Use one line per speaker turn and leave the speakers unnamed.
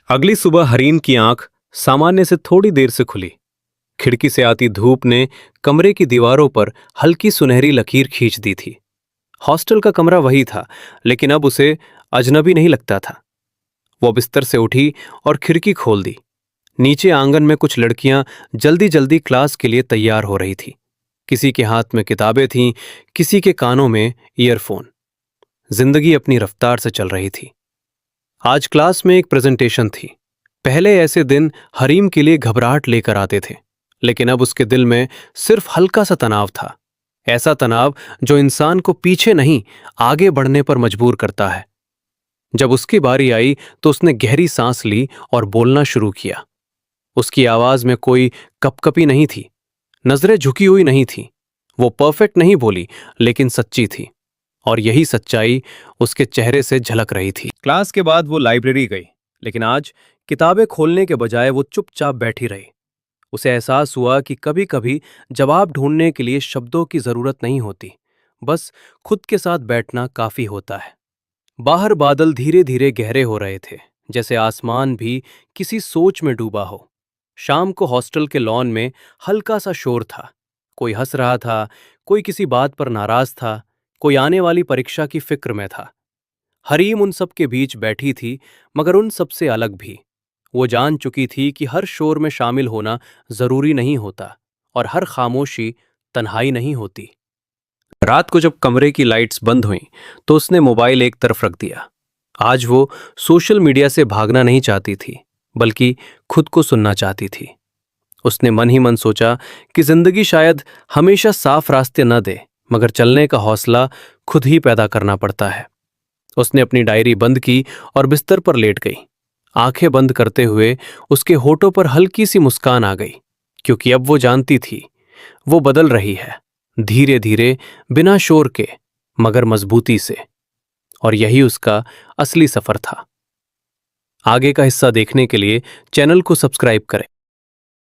अगली सुबह हरीन की आंख सामान्य से थोड़ी देर से खुली। खिड़की से आती धूप ने कमरे की दीवारों पर हल्की सुनहरी लकीर खींच दी थी। हॉस्टल का कमरा वही था, लेकिन अब उसे अजनबी नहीं लगता था। वो बिस्तर से उठी और खिड़की खोल दी। नीचे आंगन में कुछ लड़कियां जल्दी जल्दी क्लास के लिए तैयार हो रही थी। किसी के हाथ में किताबें थीं, किसी के कानों में ईयरफोन। जिंदगी अपनी रफ्तार से चल रही थी। आज क्लास में एक प्रेजेंटेशन थी। पहले ऐसे दिन हरीम के लिए घबराहट लेकर आते थे, लेकिन अब उसके दिल में सिर्फ हल्का सा तनाव था। ऐसा तनाव जो इंसान को पीछे नहीं, आगे बढ़ने पर मजबूर करता है। जब उसकी बारी आई तो उसने गहरी सांस ली और बोलना शुरू किया। उसकी आवाज में कोई कपकपी नहीं थी, नजरें झुकी हुई नहीं थी। वो परफेक्ट नहीं बोली, लेकिन सच्ची थी, और यही सच्चाई उसके चेहरे से झलक रही थी। क्लास के बाद वो लाइब्रेरी गई, लेकिन आज किताबें खोलने के बजाय वो चुपचाप बैठी रही। उसे एहसास हुआ कि कभी कभी जवाब ढूंढने के लिए शब्दों की जरूरत नहीं होती, बस खुद के साथ बैठना काफी होता है। बाहर बादल धीरे धीरे गहरे हो रहे थे, जैसे आसमान भी किसी सोच में डूबा हो। शाम को हॉस्टल के लॉन में हल्का सा शोर था। कोई हंस रहा था, कोई किसी बात पर नाराज था, कोई आने वाली परीक्षा की फिक्र में था। हरीम उन सब के बीच बैठी थी, मगर उन सब से अलग भी। वो जान चुकी थी कि हर शोर में शामिल होना जरूरी नहीं होता, और हर खामोशी तन्हाई नहीं होती। रात को जब कमरे की लाइट्स बंद हुईं, तो उसने मोबाइल एक तरफ रख दिया। आज वो सोशल मीडिया से भागना नहीं चाहती थी, बल्कि खुद को सुनना चाहती थी। उसने मन ही मन सोचा कि जिंदगी शायद हमेशा साफ रास्ते न दे, मगर चलने का हौसला खुद ही पैदा करना पड़ता है। उसने अपनी डायरी बंद की और बिस्तर पर लेट गई। आंखें बंद करते हुए उसके होठों पर हल्की सी मुस्कान आ गई, क्योंकि अब वो जानती थी वो बदल रही है, धीरे धीरे, बिना शोर के, मगर मजबूती से। और यही उसका असली सफर था। आगे का हिस्सा देखने के लिए चैनल को सब्सक्राइब करें।